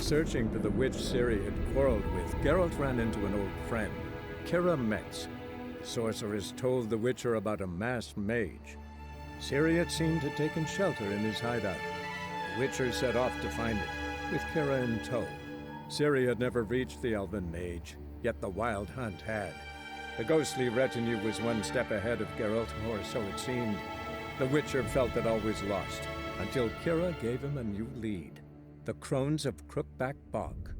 Searching for the witch Ciri had quarreled with, Geralt ran into an old friend, Kira Metz. The sorceress told the Witcher about a masked mage. Ciri had seemed to have taken shelter in his hideout. The Witcher set off to find it, with Kira in tow. Ciri had never reached the elven mage, yet the wild hunt had. The ghostly retinue was one step ahead of Geralt, or so it seemed. The Witcher felt that all was lost, until Kira gave him a new lead. The Crones of Crookback Bog.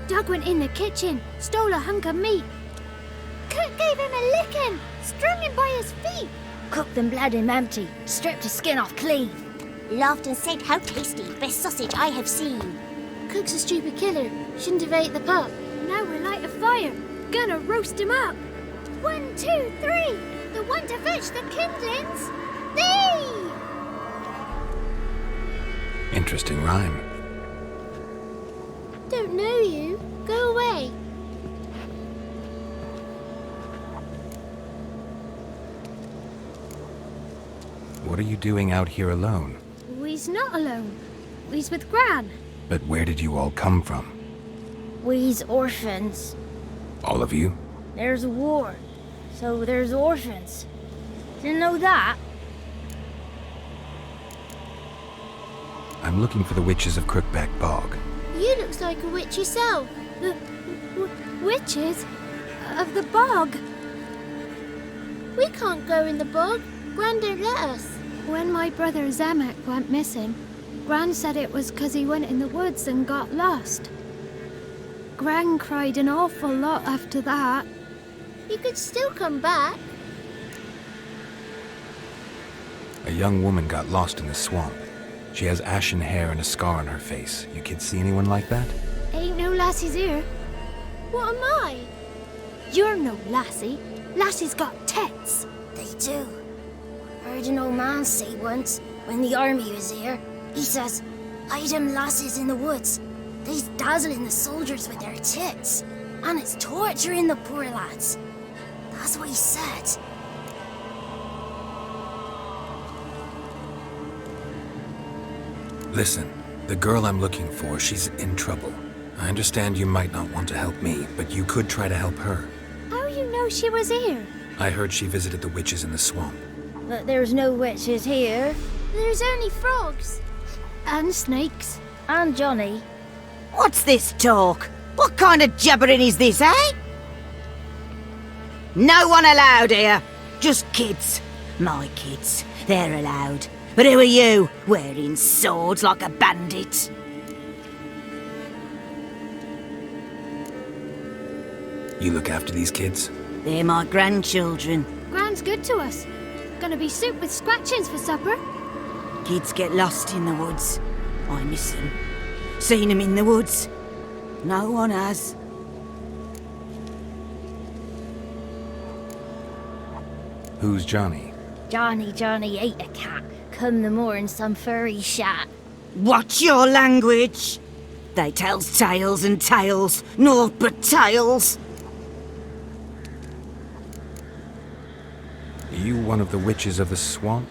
Doug went in the kitchen, stole a hunk of meat. Cook gave him a licking, strung him by his feet. Cooked them blood him empty, stripped his skin off clean. laughed and said how tasty, best sausage I have seen. Cook's a stupid killer. Shouldn't have ate the pup. Now we'll light a fire. Gonna roast him up. 1, 2, 3. The one to fetch the kindlings. Thee! Interesting rhyme. Don't know you. Go away. What are you doing out here alone? We's not alone. We's with Gran. But where did you all come from? We's orphans. All of you? There's a war, so there's orphans. Didn't know that? I'm looking for the witches of Crookback Bog. You looks like a witch yourself. The witches of the bog. We can't go in the bog. Gran don't let us. When my brother Zamek went missing, Gran said it was 'cause he went in the woods and got lost. Gran cried an awful lot after that. You could still come back. A young woman got lost in the swamp. She has ashen hair and a scar on her face. You kids see anyone like that? Ain't no lassies here. What am I? You're no lassie. Lassie's got tits. They do. Heard an old man say once, when the army was here, he says, "Hide them lasses in the woods. They's dazzling the soldiers with their tits, and it's torturing the poor lads." That's what he said. Listen, the girl I'm looking for, she's in trouble. I understand you might not want to help me, but you could try to help her. How you know she was here? I heard she visited the witches in the swamp. But there's no witches here. There's only frogs. And snakes. And Johnny. What's this talk? What kind of jabbering is this, eh? No one allowed here. Just kids. My kids. They're allowed. But who are you, wearing swords like a bandit? You look after these kids? They're my grandchildren. Gran's good to us. Gonna be soup with scratchings for supper. Kids get lost in the woods. I miss them. Seen them in the woods. No one has. Who's Johnny? Johnny ate a cat. Come the more in some furry shat. Watch your language. They tells tales and tales, naught but tales. Are you one of the witches of the swamp?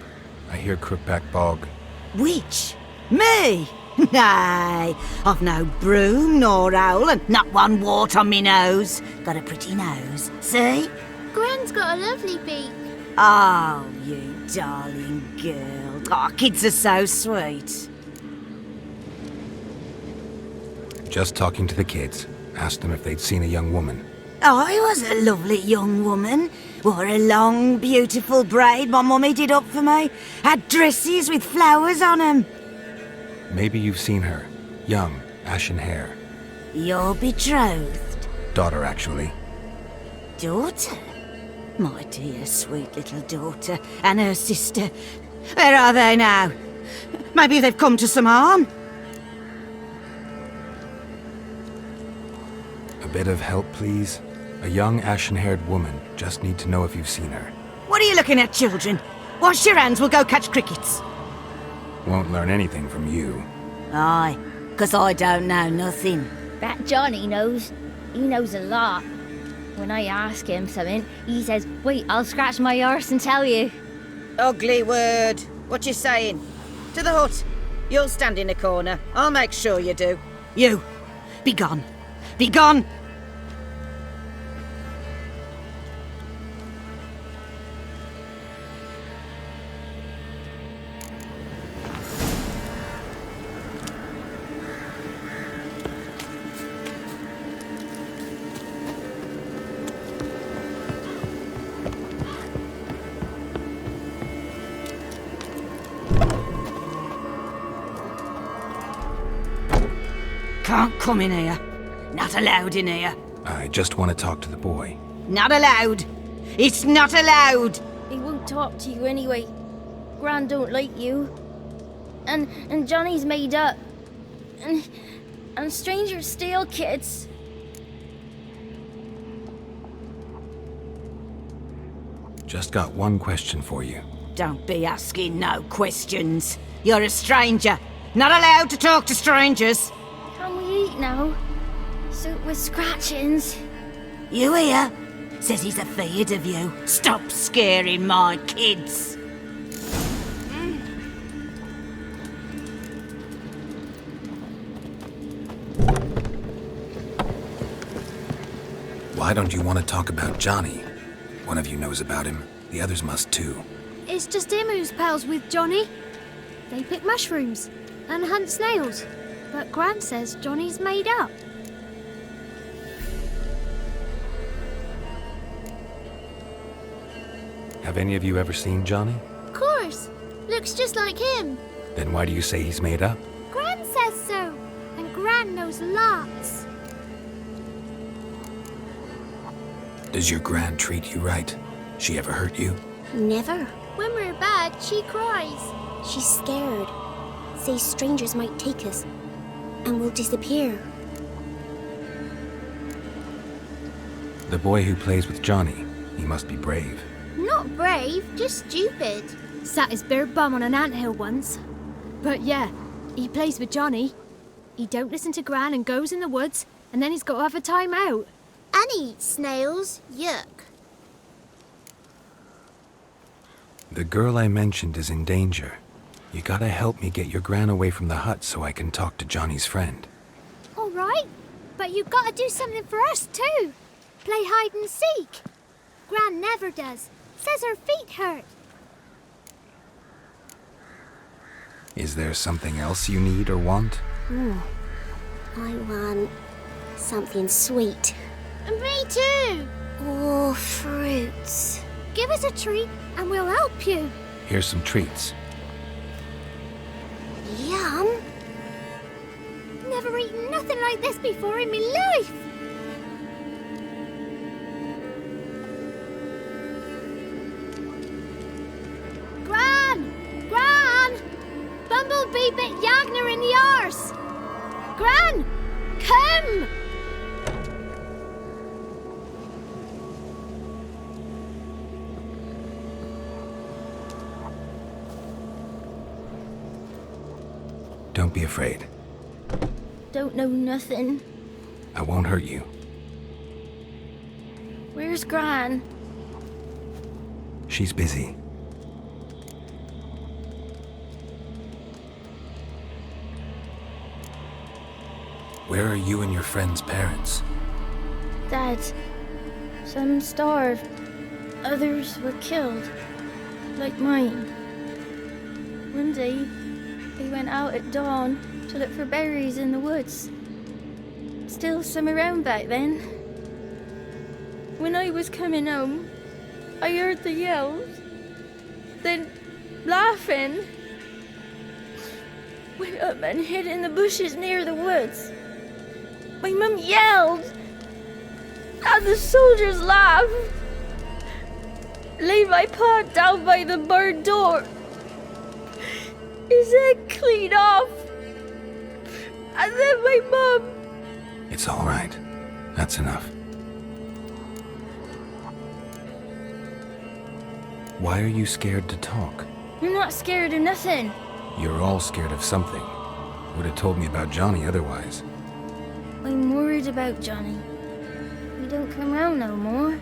I hear Crookback Bog. Witch? Me? Nay, I've no broom nor owl and not one wart on me nose. Got a pretty nose, see? Gran's got a lovely beak. Oh, you darling girl. Oh, kids are so sweet. Just talking to the kids. Asked them if they'd seen a young woman. I was a lovely young woman. Wore a long, beautiful braid my mummy did up for me. Had dresses with flowers on 'em. Maybe you've seen her. Young, ashen hair. You're betrothed? Daughter, actually. Daughter? My dear, sweet little daughter and her sister. Where are they now? Maybe they've come to some harm? A bit of help, please? A young, ashen-haired woman. Just need to know if you've seen her. What are you looking at, children? Wash your hands, we'll go catch crickets. Won't learn anything from you. Aye, 'cause I don't know nothing. That Johnny knows. He knows a lot. When I ask him something, he says, "Wait, I'll scratch my arse and tell you." Ugly word. What you saying? To the hut. You'll stand in a corner. I'll make sure you do. You, be gone. Be gone! Can't come in here. Not allowed in here. I just want to talk to the boy. Not allowed. It's not allowed. He won't talk to you anyway. Gran don't like you. And Johnny's made up. And strangers steal kids. Just got one question for you. Don't be asking no questions. You're a stranger. Not allowed to talk to strangers. Can we eat now? Soup with scratchings. You hear? Says he's afeard of you. Stop scaring my kids. Why don't you want to talk about Johnny? One of you knows about him. The others must too. It's just him who's pals with Johnny. They pick mushrooms and hunt snails. But Gran says Johnny's made up. Have any of you ever seen Johnny? Of course. Looks just like him. Then why do you say he's made up? Gran says so. And Gran knows lots. Does your gran treat you right? She ever hurt you? Never. When we're bad, she cries. She's scared. Says strangers might take us. And we'll disappear. The boy who plays with Johnny, he must be brave. Not brave, just stupid. Sat his bare bum on an anthill once. But yeah, he plays with Johnny. He don't listen to Gran and goes in the woods, and then he's got to have a time out. And he eats snails. Yuck. The girl I mentioned is in danger. You gotta help me get your gran away from the hut so I can talk to Johnny's friend. All right, but you got to do something for us too. Play hide and seek. Gran never does. Says her feet hurt. Is there something else you need or want? I want something sweet. And me too. Oh, fruits. Give us a treat and we'll help you. Here's some treats. Yum. Never eaten nothing like this before in my life. Gran! Gran! Bumblebee bit Yagner in the arse. Gran! Come! Don't be afraid. Don't know nothing. I won't hurt you. Where's Gran? She's busy. Where are you and your friend's parents? Dad. Some starved. Others were killed. Like mine. One day, we went out at dawn to look for berries in the woods. Still some around back then. When I was coming home, I heard the yells. Then, laughing, went up and hid in the bushes near the woods. My mum yelled, and the soldiers laughed. Laid my pa down by the barn door. His head clean off. And then my mum. It's all right. That's enough. Why are you scared to talk? I'm not scared of nothing. You're all scared of something. Would have told me about Johnny otherwise. I'm worried about Johnny. He don't come round no more.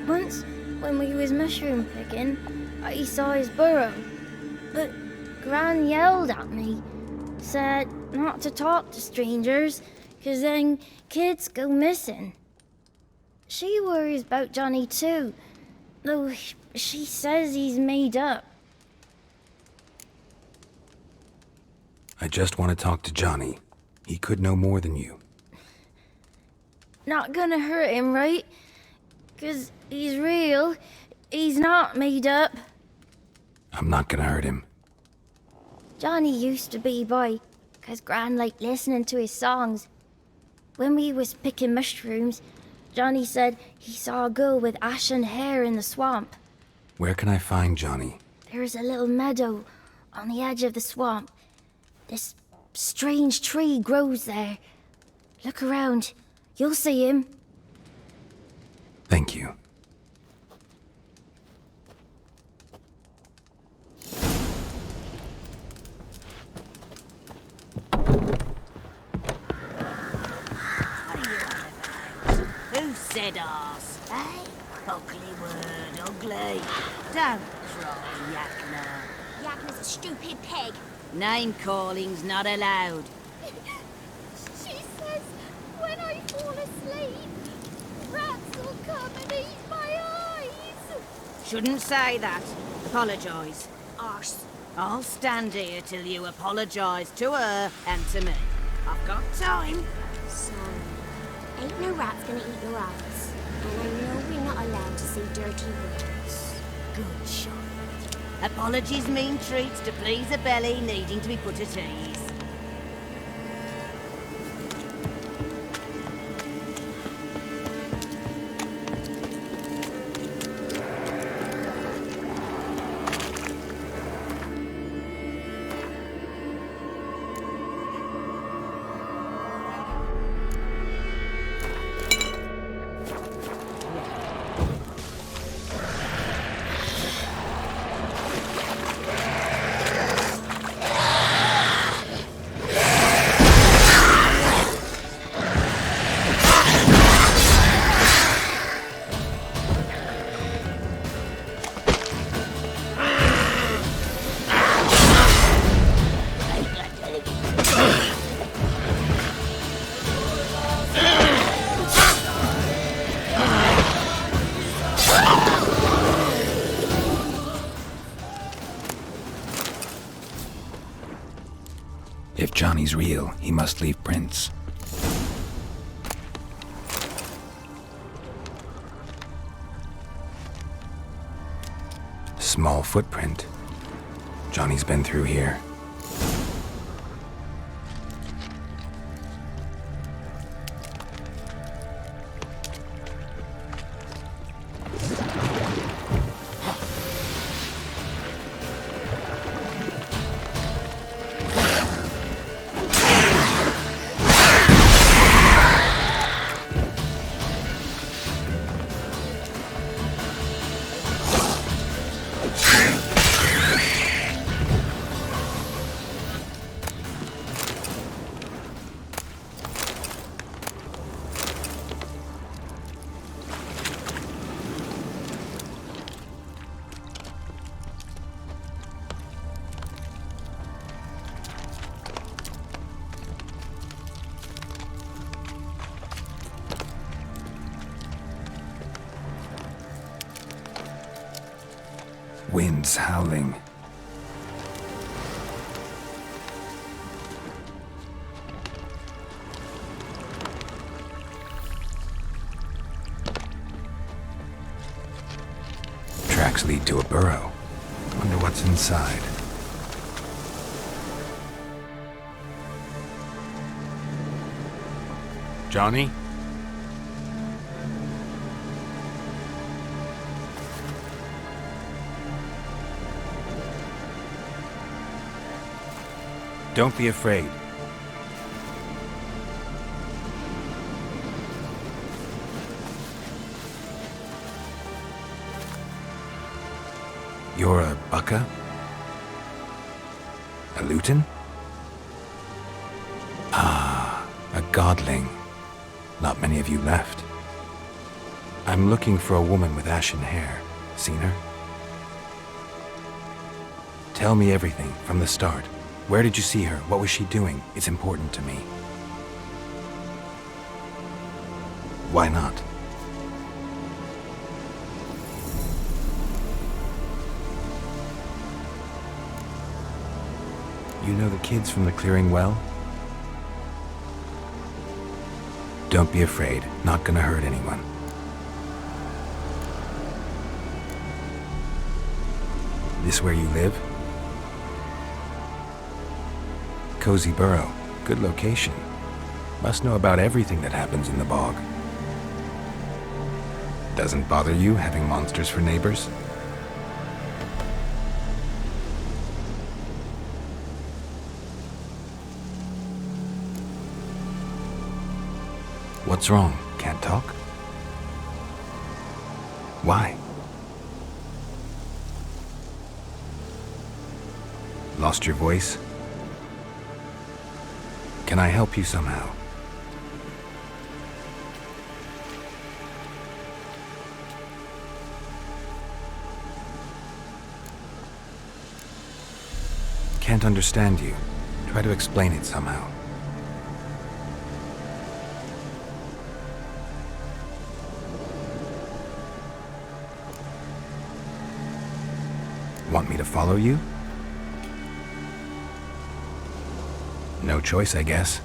Once, when we was mushroom picking, I saw his burrow. But Gran yelled at me. Said not to talk to strangers, 'cause then kids go missing. She worries about Johnny too, though she says he's made up. I just want to talk to Johnny. He could know more than you. Not gonna hurt him, right? 'Cause he's real. He's not made up. I'm not gonna hurt him. Johnny used to be boy, 'cause Gran liked listening to his songs. When we was picking mushrooms, Johnny said he saw a girl with ashen hair in the swamp. Where can I find Johnny? There's a little meadow on the edge of the swamp. This strange tree grows there. Look around. You'll see him. Thank you. Who said arse? Eh? Ugly word, ugly. Don't cry, Yakna. Yakna's a stupid pig. Name calling's not allowed. She says when I fall asleep, rats will come and eat my eyes. Shouldn't say that. Apologise. Arse. I'll stand here till you apologise to her and to me. I've got time. So, ain't no rat's gonna eat your eyes. And I know we're not allowed to say dirty words. Good child. Apologies mean treats to please a belly needing to be put at ease. If Johnny's real, he must leave prints. Small footprint. Johnny's been through here. Winds howling. Tracks lead to a burrow. Wonder what's inside. Johnny? Don't be afraid. You're a Bucka? A Luton? Ah, a godling. Not many of you left. I'm looking for a woman with ashen hair. Seen her? Tell me everything from the start. Where did you see her? What was she doing? It's important to me. Why not? You know the kids from the clearing well? Don't be afraid. Not gonna hurt anyone. This where you live? Cozy burrow. Good location. Must know about everything that happens in the bog. Doesn't bother you having monsters for neighbors? What's wrong? Can't talk? Why? Lost your voice? Can I help you somehow? Can't understand you. Try to explain it somehow. Want me to follow you? No choice, I guess.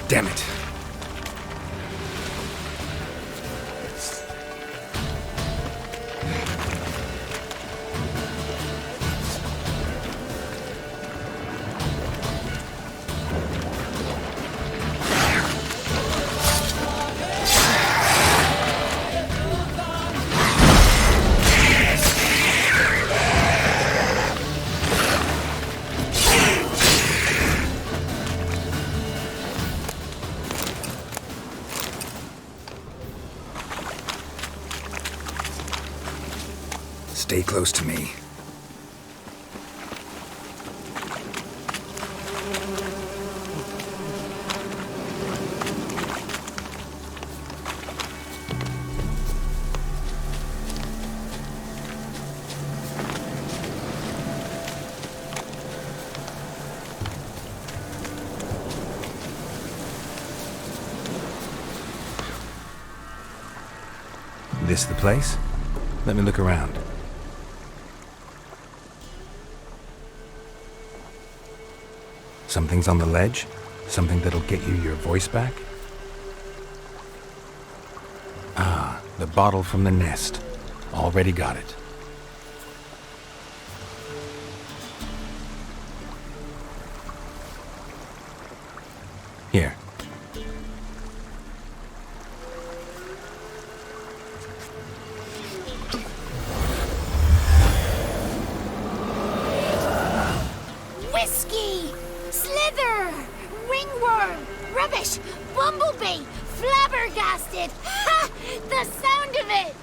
Damn it. Stay close to me. This the place? Let me look around. Something's on the ledge? Something that'll get you your voice back? Ah, the bottle from the nest. Already got it. Here. Whiskey! Slither! Ringworm! Rubbish! Bumblebee! Flabbergasted! Ha! The sound of it!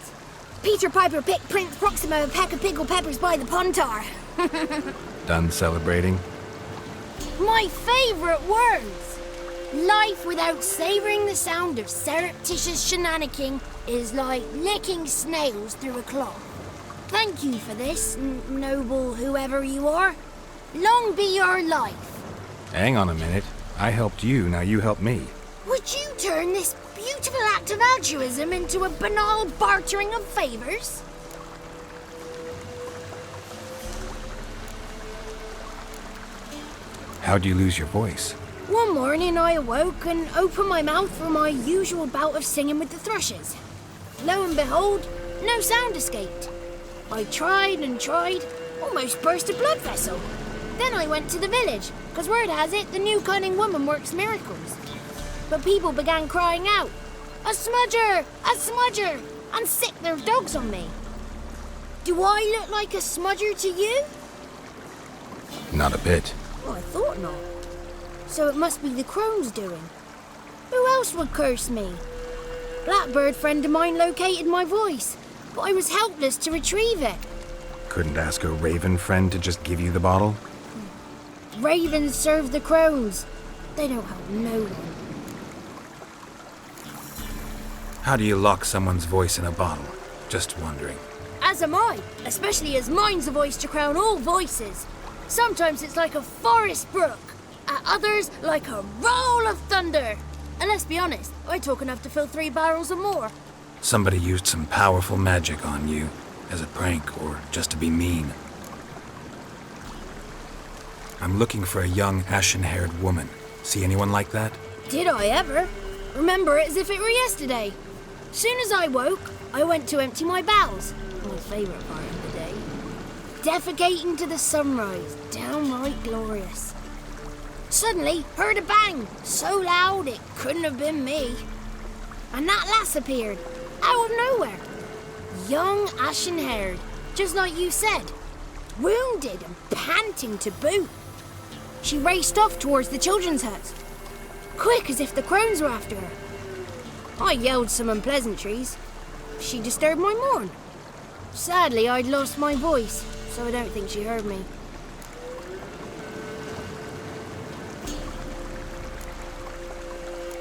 Peter Piper picked Prince Proxima a peck of pickled peppers by the puntar. Done celebrating? My favourite words! Life without savouring the sound of surreptitious shenanigans is like licking snails through a cloth. Thank you for this, noble whoever you are. Long be your life. Hang on a minute. I helped you, now you help me. Would you turn this beautiful act of altruism into a banal bartering of favours? How'd you lose your voice? One morning I awoke and opened my mouth for my usual bout of singing with the thrushes. Lo and behold, no sound escaped. I tried and tried, almost burst a blood vessel. Then I went to the village, because word has it the new cunning woman works miracles. But people began crying out, "A smudger! A smudger!" and sick their dogs on me. Do I look like a smudger to you? Not a bit. Well, I thought not. So it must be the crone's doing. Who else would curse me? Blackbird friend of mine located my voice, but I was helpless to retrieve it. Couldn't ask a raven friend to just give you the bottle? Ravens serve the crones. They don't help no one. How do you lock someone's voice in a bottle? Just wondering. As am I, especially as mine's a voice to crown all voices. Sometimes it's like a forest brook, at others like a roll of thunder. And let's be honest, I talk enough to fill 3 barrels or more. Somebody used some powerful magic on you, as a prank or just to be mean. I'm looking for a young, ashen-haired woman. See anyone like that? Did I ever? Remember it as if it were yesterday. Soon as I woke, I went to empty my bowels. My favourite part of the day. defecating to the sunrise. Downright glorious. Suddenly, heard a bang, so loud it couldn't have been me. And that lass appeared, out of nowhere. Young, ashen-haired, just like you said. Wounded and panting to boot. She raced off towards the children's hut, quick as if the crones were after her. I yelled some unpleasantries. She disturbed my morn. Sadly, I'd lost my voice, so I don't think she heard me.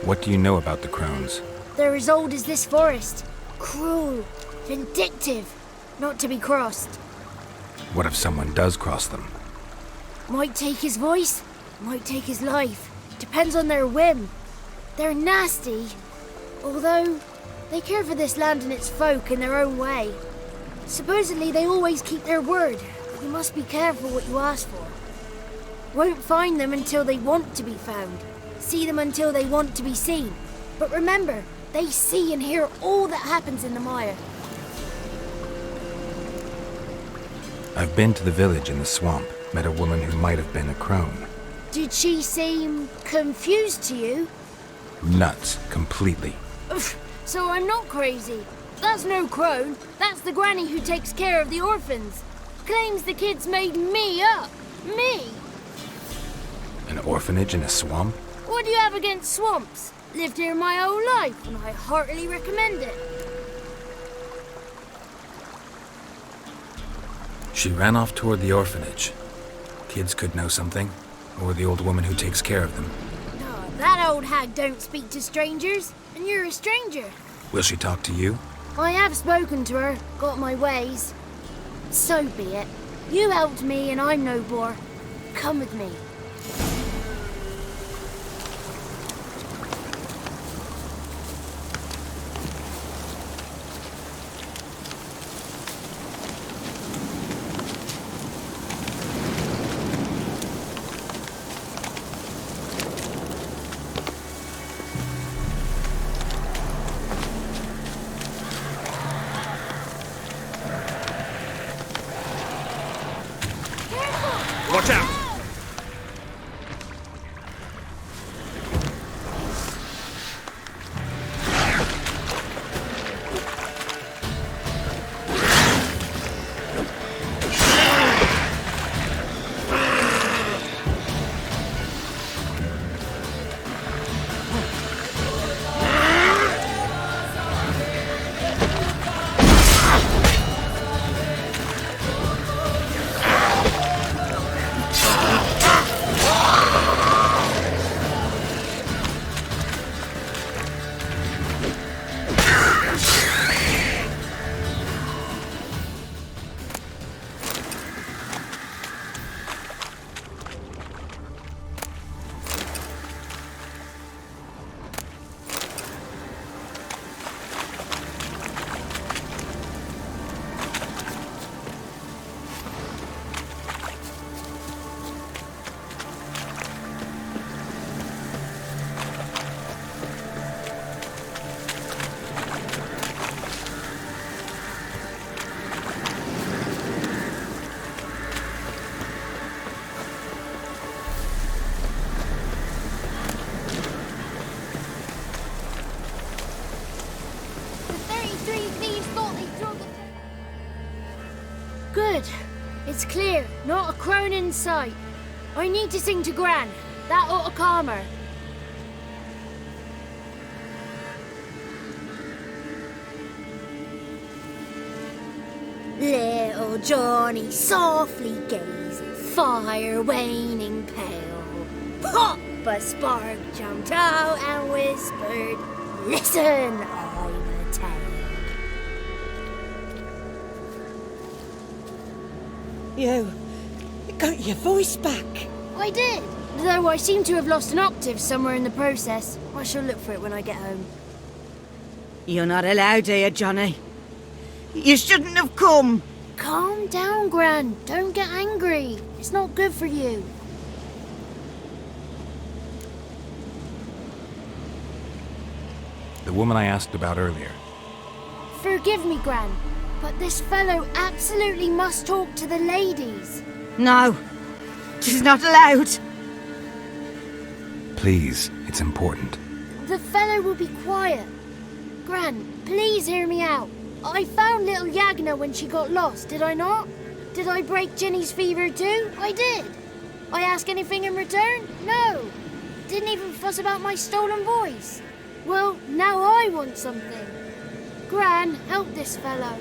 What do you know about the crones? They're as old as this forest. Cruel, vindictive, not to be crossed. What if someone does cross them? Might take his voice, might take his life. Depends on their whim. They're nasty, although they care for this land and its folk in their own way. Supposedly they always keep their word, but you must be careful what you ask for. Won't find them until they want to be found. See them until they want to be seen. But remember, they see and hear all that happens in the mire. I've been to the village in the swamp, met a woman who might have been a crone. Did she seem confused to you? Nuts, completely. So I'm not crazy. That's no crone. That's the granny who takes care of the orphans. Claims the kids made me up. Me! An orphanage in a swamp? What do you have against swamps? Lived here my whole life, and I heartily recommend it. She ran off toward the orphanage. Kids could know something, or the old woman who takes care of them. No, that old hag don't speak to strangers, and you're a stranger. Will she talk to you? I have spoken to her, got my ways. So be it. You helped me, and I'm no bore. Come with me. Watch out! Good. It's clear. Not a crone in sight. I need to sing to Gran. That ought to calm her. Little Johnny softly gazing, fire waning pale. Pop! A spark jumped out and whispered, "Listen, I'm a tale." You got your voice back. I did, though I seem to have lost an octave somewhere in the process. I shall look for it when I get home. You're not allowed here, Johnny. You shouldn't have come. Calm down, Gran. Don't get angry. It's not good for you. The woman I asked about earlier. Forgive me, Gran. But this fellow absolutely must talk to the ladies. No, she's not allowed. Please, it's important. The fellow will be quiet. Gran, please hear me out. I found little Yagna when she got lost, did I not? Did I break Ginny's fever too? I did. I ask anything in return? No. Didn't even fuss about my stolen voice. Well, now I want something. Gran, help this fellow.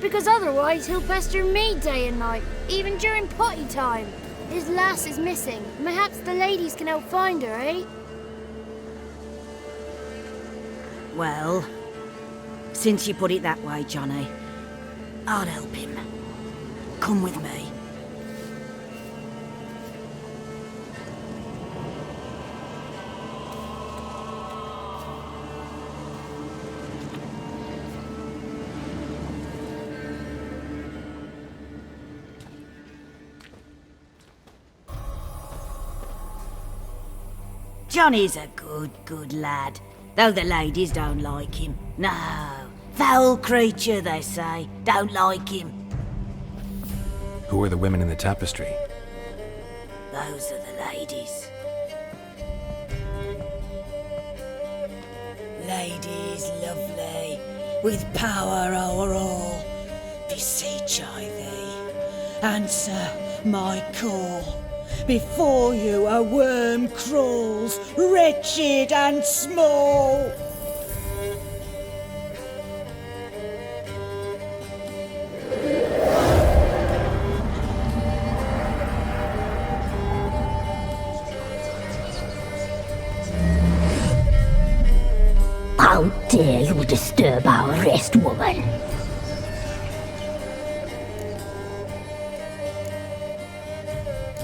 Because otherwise he'll pester me day and night, even during potty time. His lass is missing. Perhaps the ladies can help find her, eh? Well, since you put it that way, Johnny, I'll help him. Come with me. Johnny's a good lad, though the ladies don't like him. No, foul creature, they say. Don't like him. Who are the women in the tapestry? Those are the ladies. Ladies lovely, with power o'er all, beseech I thee, answer my call. Before you a worm crawls, wretched and small. How dare you disturb our rest, woman?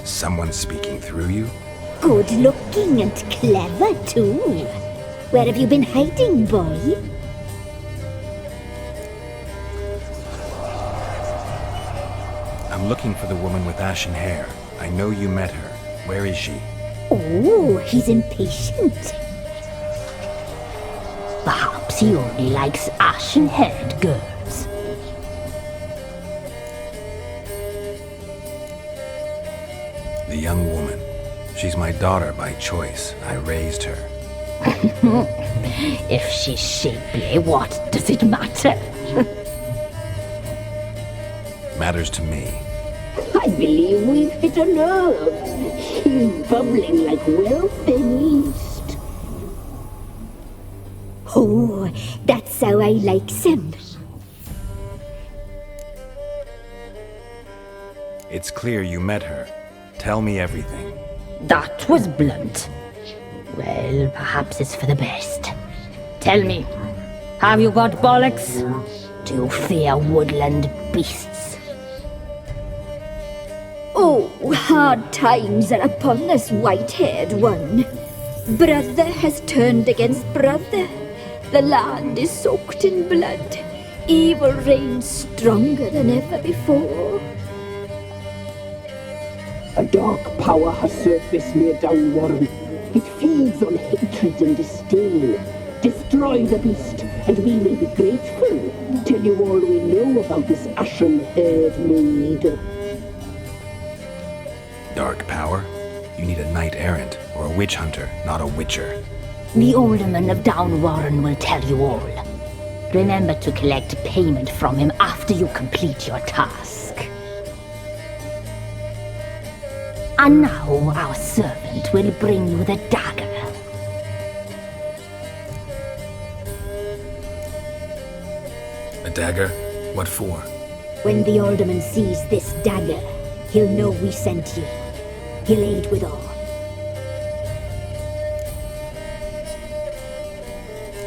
Someone speaking through you? Good looking and clever, too. Where have you been hiding, boy? I'm looking for the woman with ashen hair. I know you met her. Where is she? Oh, he's impatient. Perhaps he only likes ashen-haired girls. The young woman. She's my daughter by choice. I raised her. If she's shapely, what does it matter? Matters to me. I believe we've hit a nerve. He's bubbling like well-fed yeast. Oh, that's how I likes him. It's clear you met her. Tell me everything. That was blunt. Well, perhaps it's for the best. Tell me, have you got bollocks? Do you fear woodland beasts? Oh, hard times are upon us, white-haired one. Brother has turned against brother. The land is soaked in blood. Evil reigns stronger than ever before. A dark power has surfaced near Downwarren. It feeds on hatred and disdain. Destroy the beast, and we will be grateful. Tell you all we know about this ashen-haired maid. Dark power? You need a knight-errant or a witch hunter, not a witcher. The alderman of Downwarren will tell you all. Remember to collect payment from him after you complete your task. And now our servant will bring you the dagger. A dagger? What for? When the alderman sees this dagger, he'll know we sent you. He'll aid with all.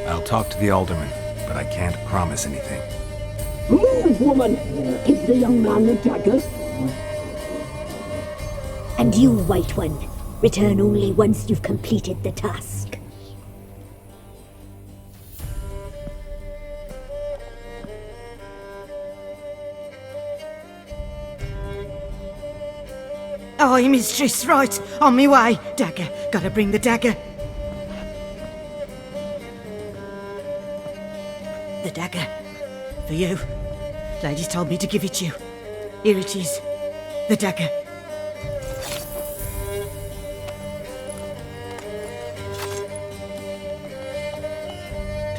I'll talk to the alderman, but I can't promise anything. Move, woman! Give the young man the dagger. And you, White One, return only once you've completed the task. Aye, mistress, right. On me way. Dagger. Gotta bring the dagger. The dagger. For you. Ladies told me to give it you. Here it is. The dagger.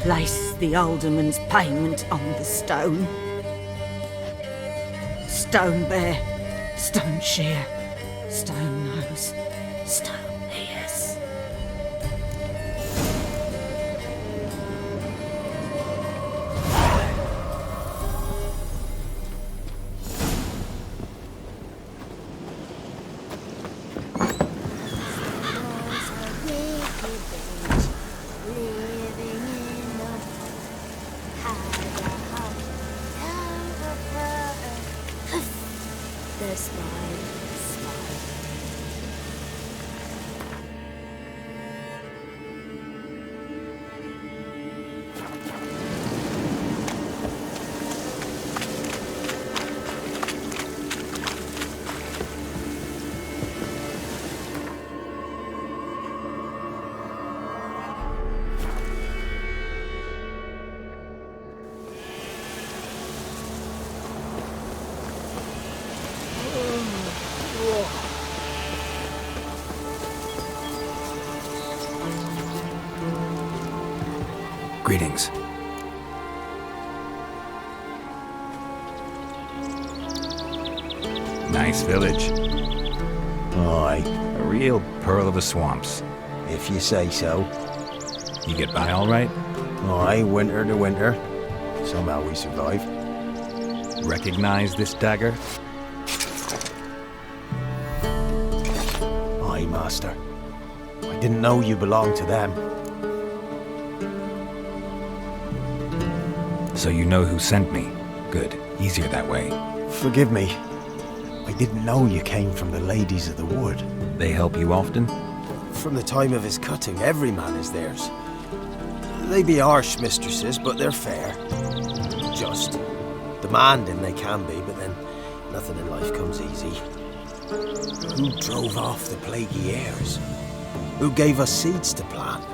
Place the alderman's payment on the stone. Stone bear, stone shear, stone nose, stone ears. The smile, smile. Greetings. Nice village. Aye, A real pearl of the swamps. if you say so. You get by all right? Aye, winter to winter. Somehow we survive. Recognize this dagger? Aye, master. I didn't know you belonged to them. So you know who sent me. Good. Easier that way. Forgive me. I didn't know you came from the ladies of the wood. They help you often? From the time of his cutting, every man is theirs. They be harsh mistresses, but they're fair. Just. Demanding they can be, but then nothing in life comes easy. Who drove off the plaguey airs? Who gave us seeds to plant?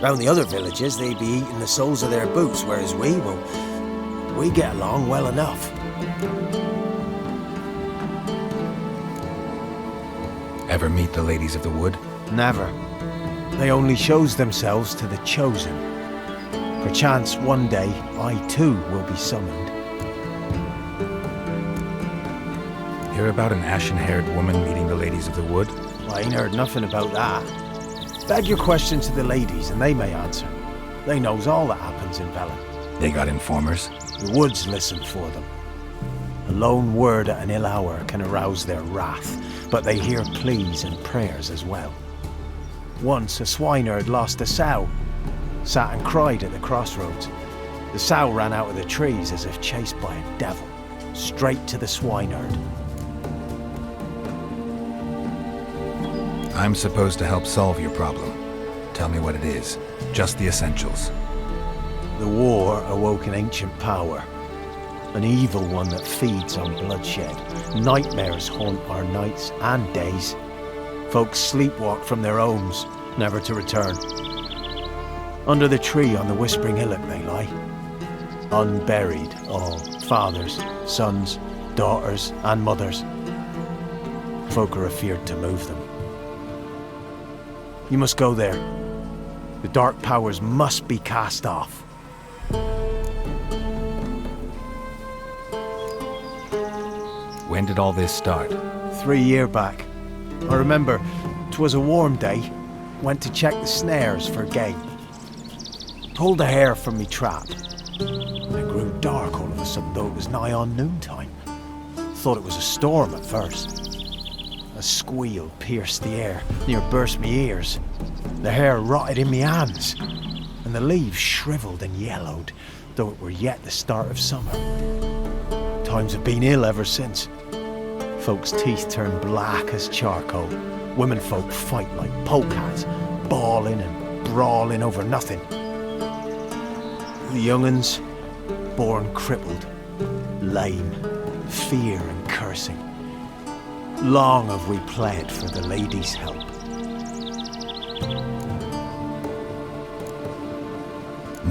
Round the other villages, they be eating the soles of their boots, whereas we get along well enough. Ever meet the ladies of the wood? Never. They only shows themselves to the chosen. Perchance one day I too will be summoned. Hear about an ashen-haired woman meeting the ladies of the wood? I ain't heard nothing about that. Beg your question to the ladies and they may answer. They knows all that happens in Velen. They got informers? The woods listen for them. A lone word at an ill hour can arouse their wrath, but they hear pleas and prayers as well. Once a swineherd lost a sow, sat and cried at the crossroads. The sow ran out of the trees as if chased by a devil, straight to the swineherd. I'm supposed to help solve your problem. Tell me what it is. Just the essentials. The war awoke an ancient power. An evil one that feeds on bloodshed. Nightmares haunt our nights and days. Folks sleepwalk from their homes, never to return. Under the tree on the Whispering Hillock they lie. Unburied all, fathers, sons, daughters and mothers. Folk are afeard to move them. You must go there. The dark powers must be cast off. When did all this start? 3 years back. I remember 'twas a warm day. Went to check the snares for game. Pulled a hare from me trap. It grew dark all of a sudden, though it was nigh on noontime. Thought it was a storm at first. A squeal pierced the air, near burst me ears. The hair rotted in me hands, and the leaves shriveled and yellowed, though it were yet the start of summer. Times have been ill ever since. Folks' teeth turn black as charcoal. Womenfolk fight like polecats, bawling and brawling over nothing. The young'uns, born crippled, lame, fear and cursing. Long have we pled for the ladies' help.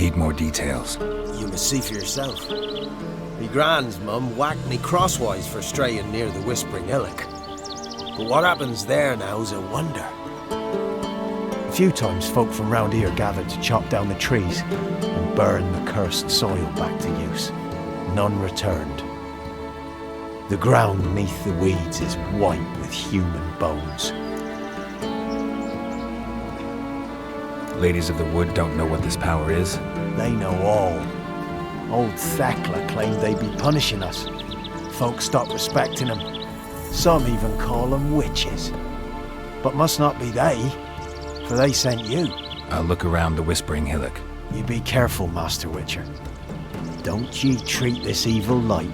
Need more details. You must see for yourself. Me grand's mum whacked me crosswise for straying near the Whispering Hillock. But what happens there now is a wonder. A few times folk from round here gathered to chop down the trees and burn the cursed soil back to use. None returned. The ground beneath the weeds is white with human bones. Ladies of the Wood don't know what this power is? They know all. Old Thekla claimed they'd be punishing us. Folk stopped respecting them. Some even call them witches. But must not be they, for they sent you. I'll look around the Whispering Hillock. You be careful, Master Witcher. Don't ye treat this evil light.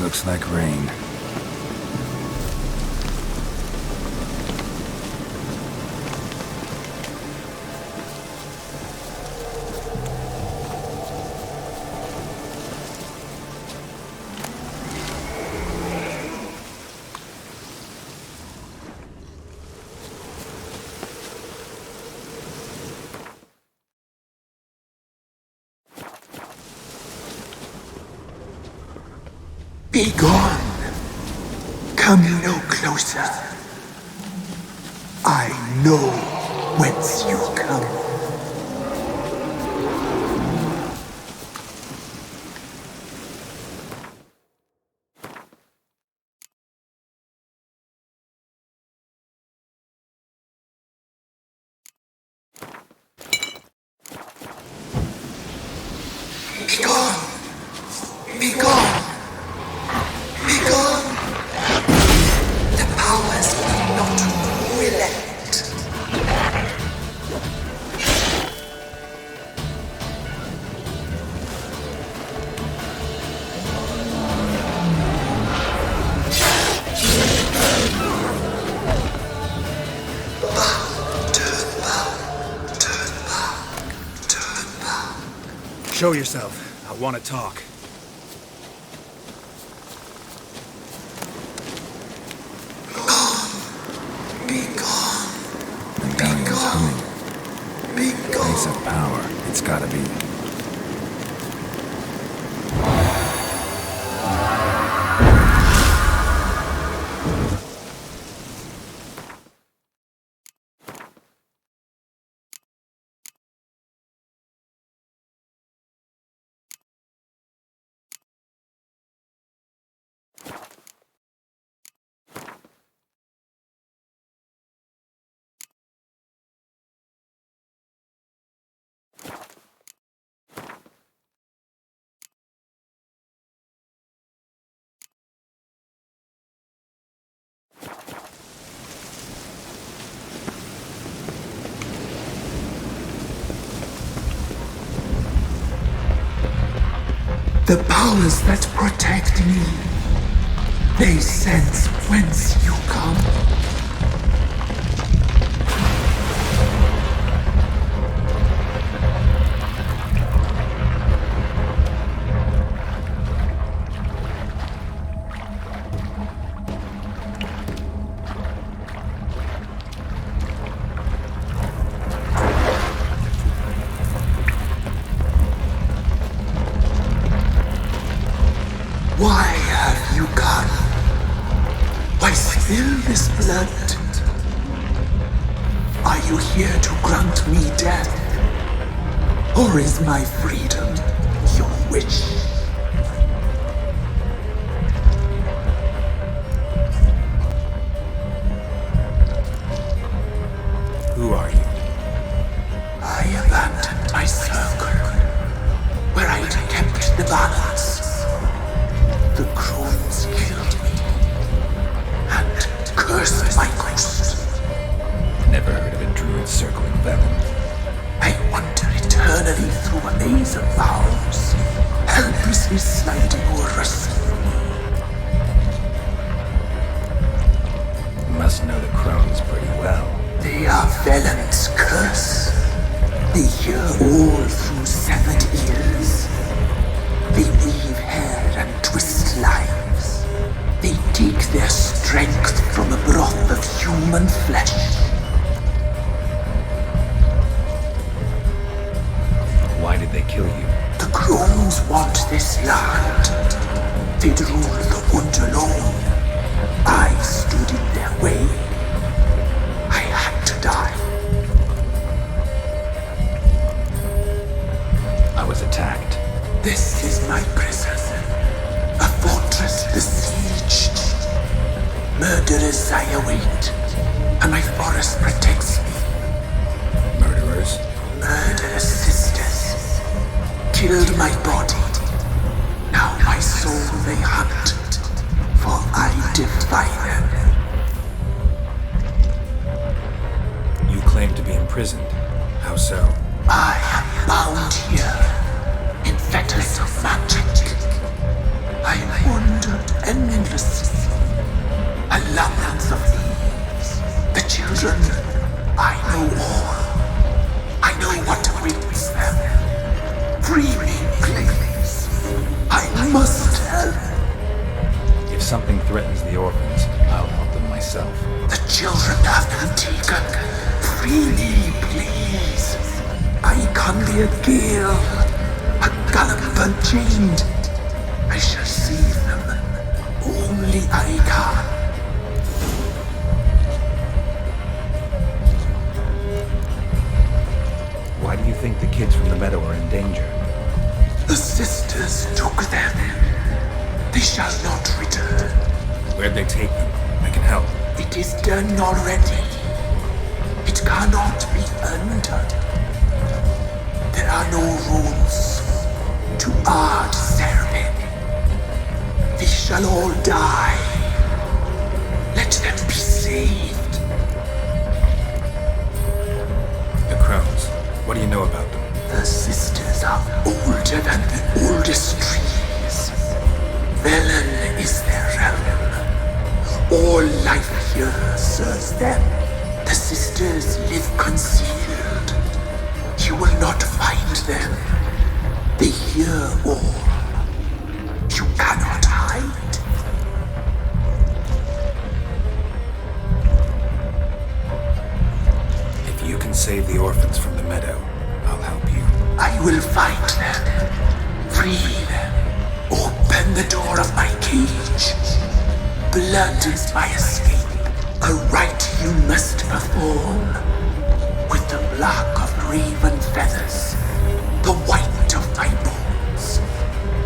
Looks like rain. Be gone. Come no closer. I know whence you come. Be gone. Be gone. The powers will not relent. Turn back. Show yourself. I want to talk. Place of power. It's gotta be. The powers that protect me, they sense whence you come. death? Or is my freedom your wish? Who are you? I abandoned my circle, where I'd kept the balance. The crones killed me, and cursed my ghost. Never heard of a druid circling Velen. I wander eternally through a maze of vows, helplessly sliding over us. You must know the crones pretty well. They are Velen's curse. They hear all through severed ears. They weave hair and twist lives. They take their strength from a broth of human flesh. Why did they kill you? The crones want this land. They'd rule the wood alone. I stood in their way. I had to die. I was attacked. This is my prison. A fortress besieged. Murderers I await, and my forest protects me. Murderers? Murderous sisters killed my body. Now my soul they hunt, for I defy them. You claim to be imprisoned. How so? I am bound here in fetters of magic. I wandered endlessly, a labyrinth of thieves. The children, I know all. I know what awaits them. Free me, please. I must help. If something threatens the orphans, I'll help them myself. The children have been taken. Free me, please. I can be a gale, a gallop unchained. I shall save them. Only I can. Why do you think the kids from the meadow are in danger? The sisters took them. They shall not return. Where'd they take them? I can help. It is done already. It cannot be undone. There are no rules to our ceremony. They shall all die. Let them be saved. The crones. What do you know about them? The sisters are older than the oldest trees. Velen is their realm. All life here serves them. The sisters live concealed. You will not find them. They hear all. You cannot hide. If you can save the orphans from the meadow, I'll help you. I will find them. Free them. Open the door of my cage. Blood is my escape. A rite you must perform. With the black of raven feathers, the white of my bones,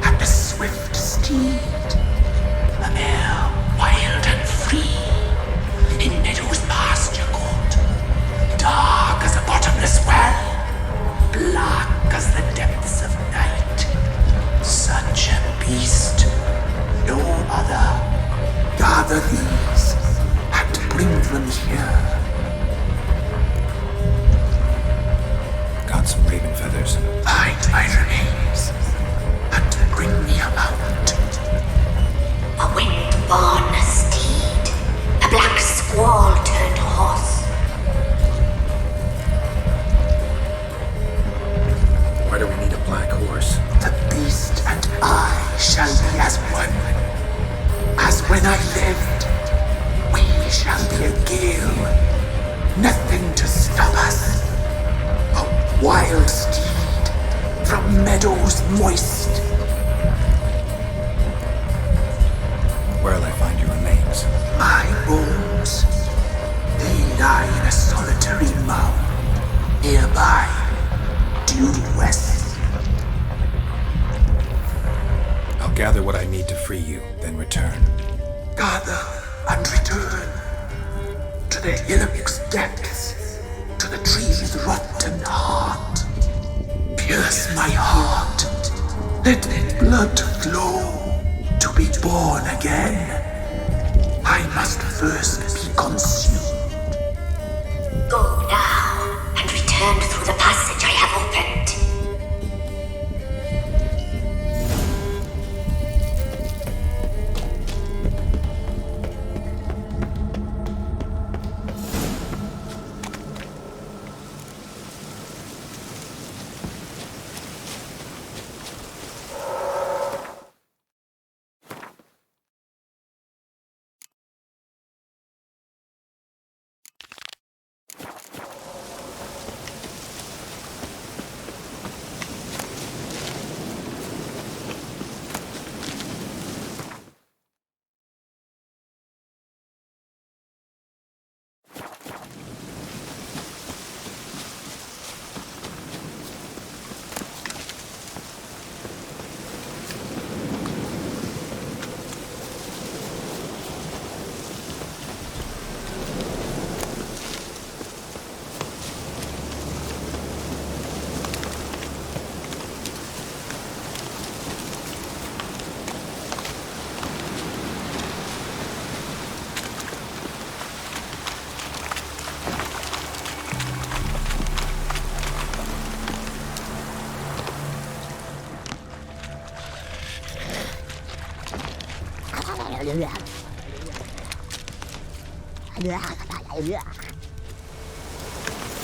and a swift steed. A mare wild and free, in meadows pasture court. Dark as a bottomless well, black as the depths of night. Such a beast, no other. Gather these and bring them here. Got some raven feathers. Find my remains and bring me a mount. A wind-born steed, a black squall turned horse. Why do we need a black horse? The beast and I shall be as one. As when I lived, we shall be a gale. Nothing to stop us. A wild steed from meadows moist. Where'll I find your remains? My bones, they lie in a solitary mound nearby. due west. I'll gather what I need to free you, then return. Gather and return to the hillock's depths, to the tree's rotten heart. Pierce my heart, let blood flow to be born again. I must first be consumed. Go now and return through the passage I have opened.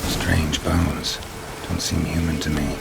Strange bones. Don't seem human to me.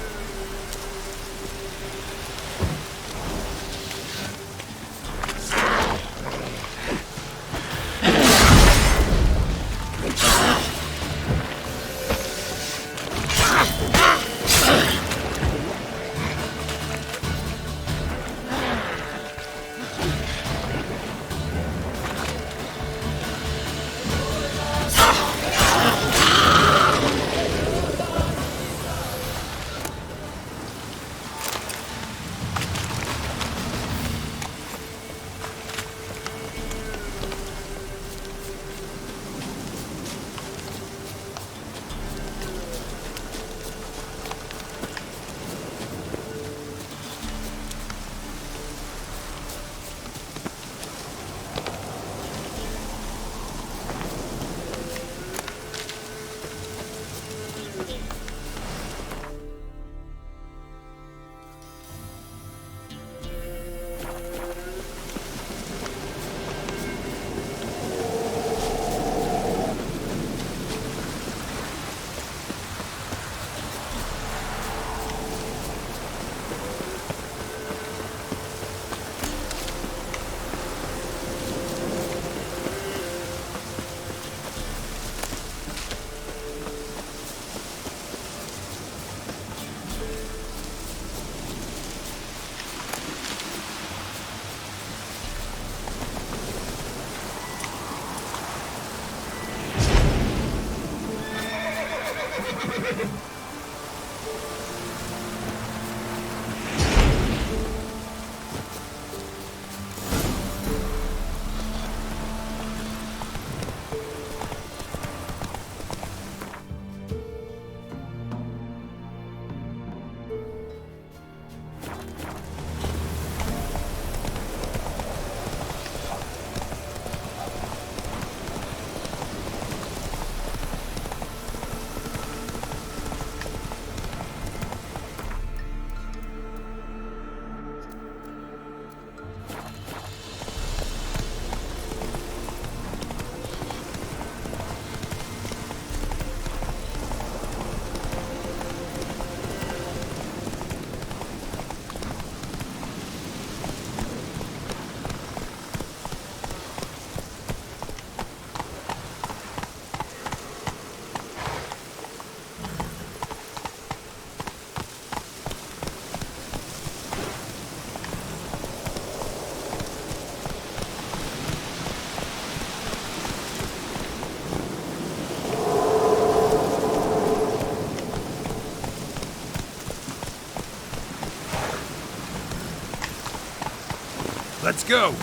Let's go!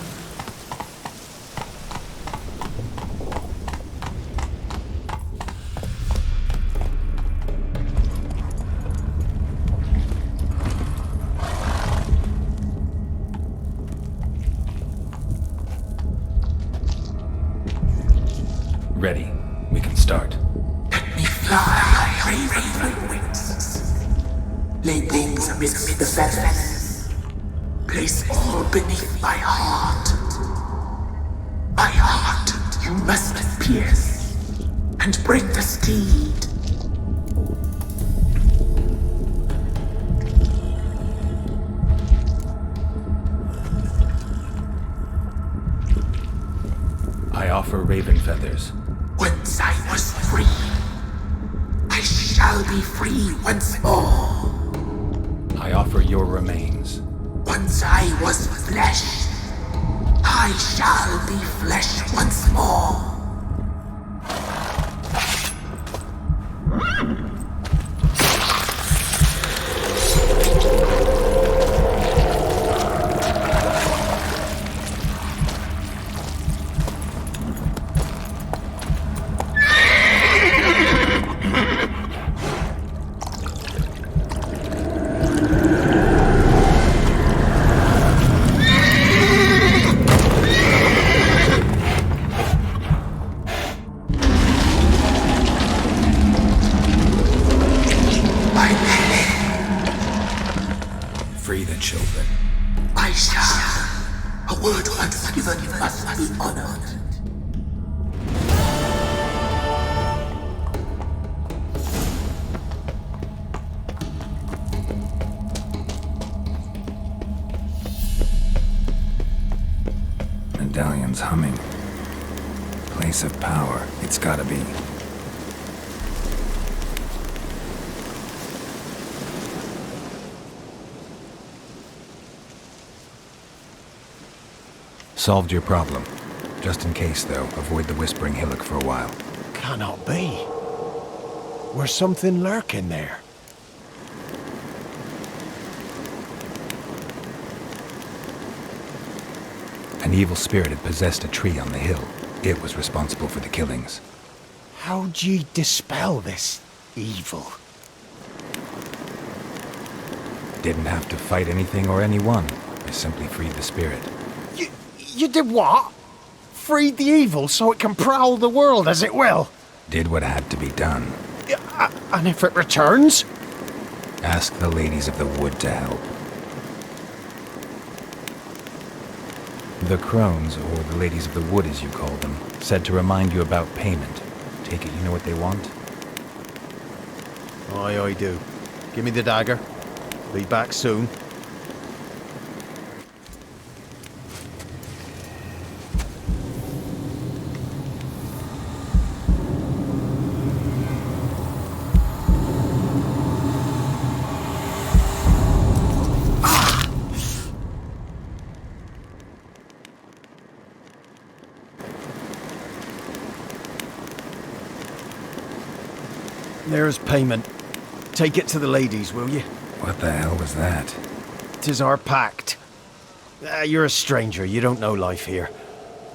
Ready. We can start. Let me fly, raven wings. Lay wings amidst the feathers. Place all beneath my heart. My heart you must pierce and break the steed. I offer raven feathers. Once I was free, I shall be free once more. I offer your remains. Once I was flesh, I shall be flesh once more. Free the children. I shall. A word once given must be honored. Medallion's humming. Place of power. It's gotta be. Solved your problem. Just in case, though, avoid the Whispering Hillock for a while. Cannot be. Where's something lurking there? An evil spirit had possessed a tree on the hill. It was responsible for the killings. How'd ye dispel this evil? Didn't have to fight anything or anyone. I simply freed the spirit. You did what? Freed the evil so it can prowl the world as it will? Did what had to be done. And if it returns? Ask the ladies of the wood to help. The crones, or the ladies of the wood as you call them, said to remind you about payment. Take it you know what they want? Aye, I do. Give me the dagger. Be back soon. There's payment. Take it to the ladies, will you? What the hell was that? 'Tis our pact. You're a stranger, you don't know life here.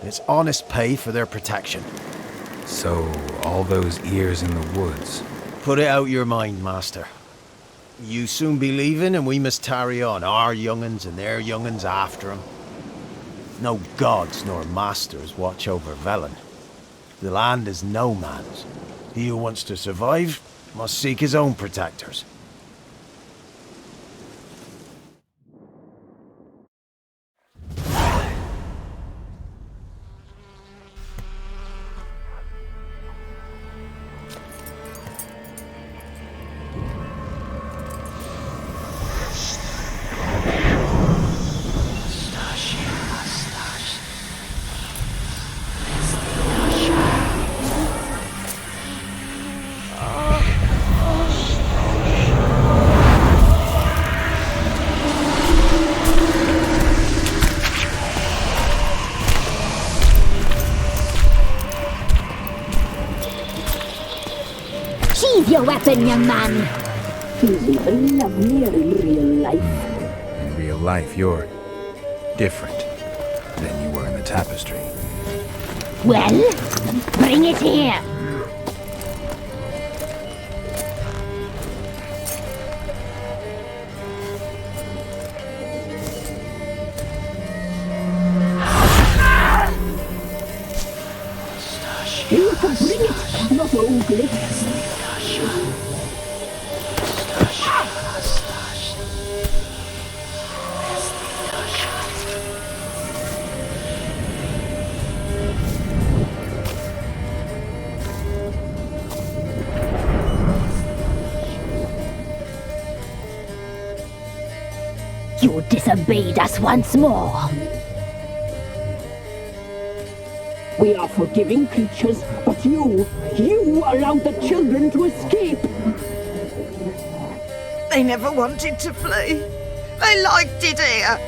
It's honest pay for their protection. So, all those ears in the woods. Put it out your mind, master. You soon be leaving and we must tarry on, our young'uns and their young'uns after 'em. No gods nor masters watch over Velen. The land is no man's. He who wants to survive must seek his own protectors. Sheathe your weapon, young man. He's even lovelier in real life. In real life, you're different. tapestry. Well, bring it here. You can bring it, not ugly. You disobeyed us once more. We are forgiving creatures, but you allowed the children to escape. They never wanted to flee. They liked it here.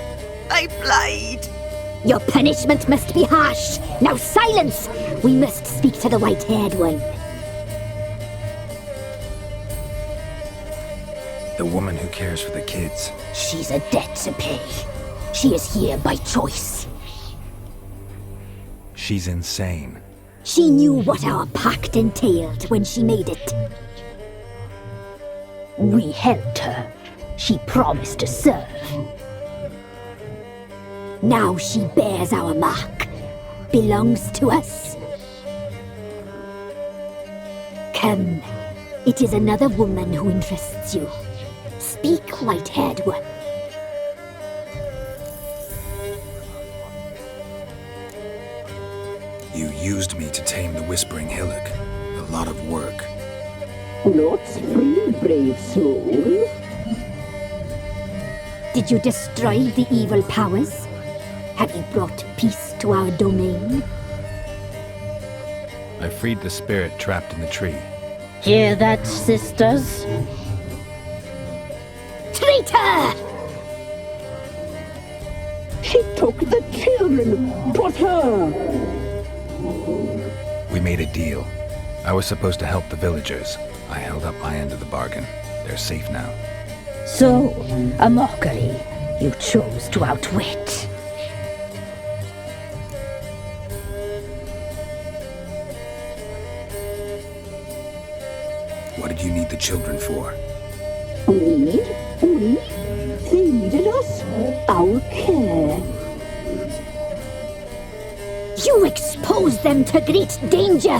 They played. Your punishment must be harsh. Now silence! We must speak to the white-haired one. The woman who cares for the kids. She's a debt to pay. She is here by choice. She's insane. She knew what our pact entailed when she made it. We helped her. She promised to serve. Now she bears our mark. Belongs to us. Come. It is another woman who interests you. Speak, white-haired one. You used me to tame the Whispering Hillock. A lot of work. Not free, brave soul. Did you destroy the evil powers? Have you brought peace to our domain? I freed the spirit trapped in the tree. Hear that, sisters? Traitor! She took the children. 'Twas her. We made a deal. I was supposed to help the villagers. I held up my end of the bargain. They're safe now. So, a mockery you chose to outwit. What did you need the children for? We? They needed us. Our care. You exposed them to great danger.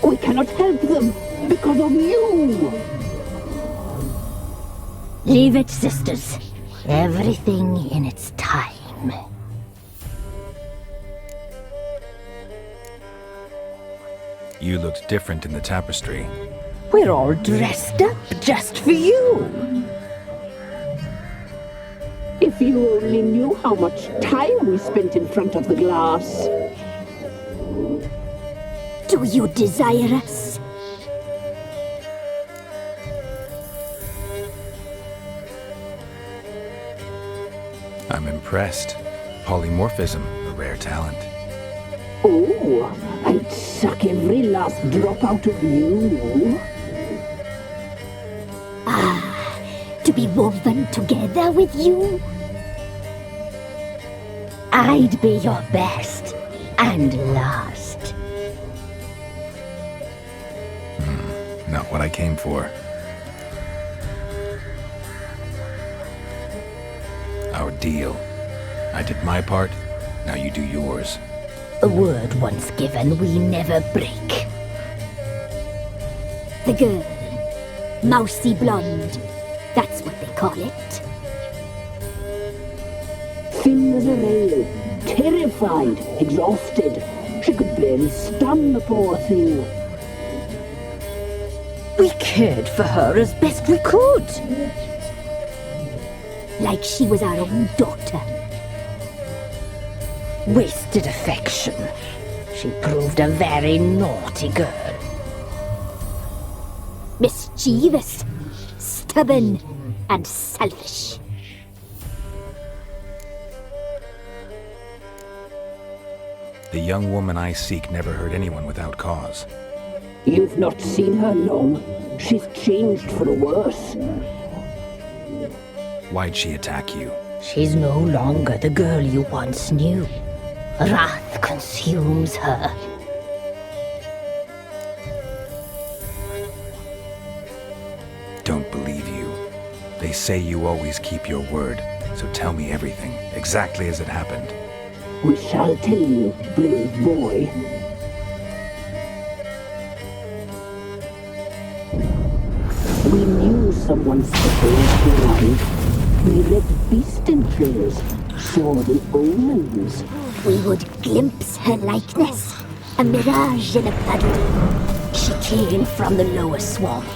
We cannot help them because of you. Leave it, sisters. Everything in its time. You looked different in the tapestry. We're all dressed up just for you. If you only knew how much time we spent in front of the glass. Do you desire us? I'm impressed. Polymorphism, a rare talent. Oh, I'd suck every last drop out of you. To be woven together with you? I'd be your best and last. Not what I came for. Our deal. I did my part, now you do yours. A word once given we never break. The girl, mousy blonde, that's what they call it. Thin as a rail, terrified, exhausted. She could barely stand, the poor thing. We cared for her as best we could. Like she was our own daughter. Wasted affection. She proved a very naughty girl. Mischievous, stubborn, and selfish. The young woman I seek never hurt anyone without cause. You've not seen her long. She's changed for the worse. Why'd she attack you? She's no longer the girl you once knew. Wrath consumes her. Don't believe you. They say you always keep your word, so tell me everything, exactly as it happened. We shall tell you, brave boy. We knew someone special would arrive. We read beast entrails, saw the omens. We would glimpse her likeness, a mirage in a puddle. She came from the lower swamp.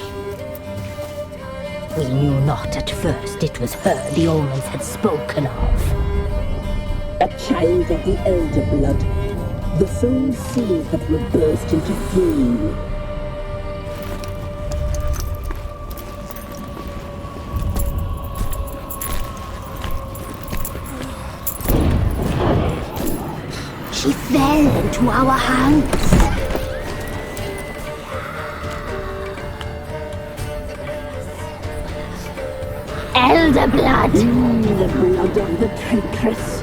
We knew not at first it was her the omens had spoken of. A child of the elder blood, the soul seed that will burst into flame. She fell into our hands. Elder blood! The blood of the traitress.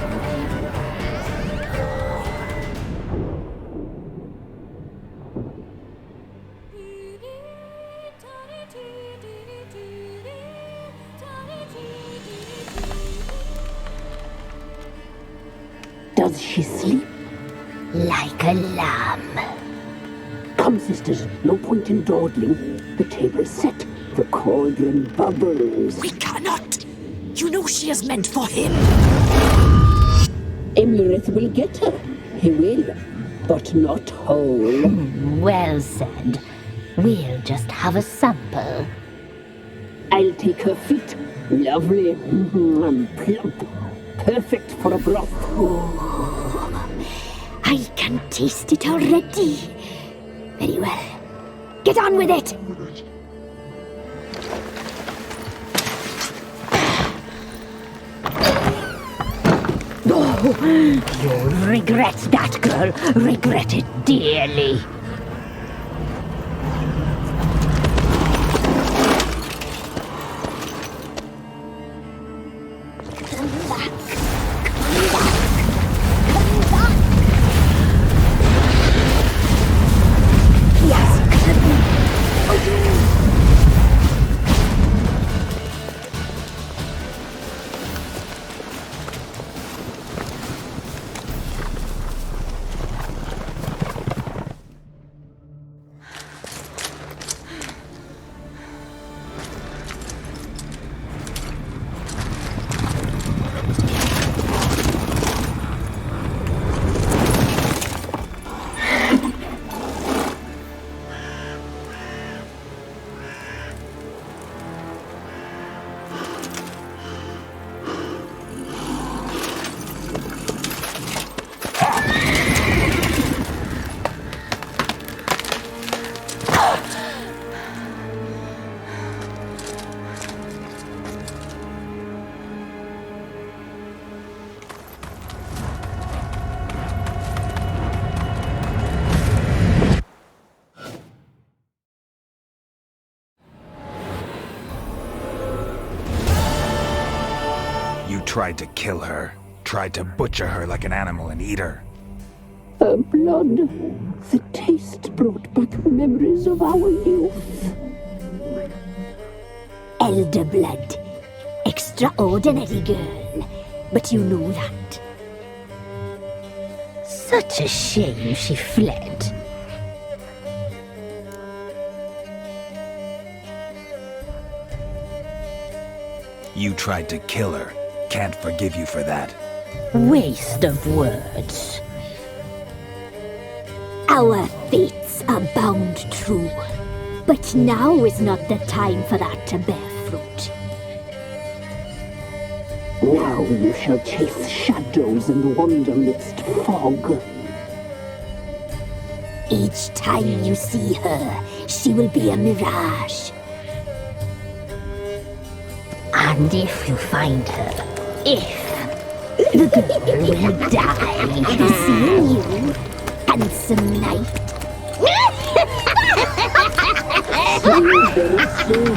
Does she sleep? Like a lamb. Come, sisters, no point in dawdling. The table's set, the cauldron bubbles. We cannot! You know she is meant for him! Emirath will get her. He will, but not whole. Well said. We'll just have a sample. I'll take her feet. Lovely and plump. Perfect for a broth. I can taste it already. Very well. Get on with it! Oh, you'll regret that, girl. Regret it dearly. Come back. Come back. Come back. Yes, Tried to kill her. Tried to butcher her like an animal and eat her. Her blood. The taste brought back memories of our youth. Elder blood. Extraordinary girl. But you know that. Such a shame she fled. You tried to kill her. Can't forgive you for that. Waste of words. Our fates are bound true. But now is not the time for that to bear fruit. Now you shall chase shadows and wander midst fog. Each time you see her, she will be a mirage. And if you find her, the girl will die. Seeing you, handsome knight. So very soon.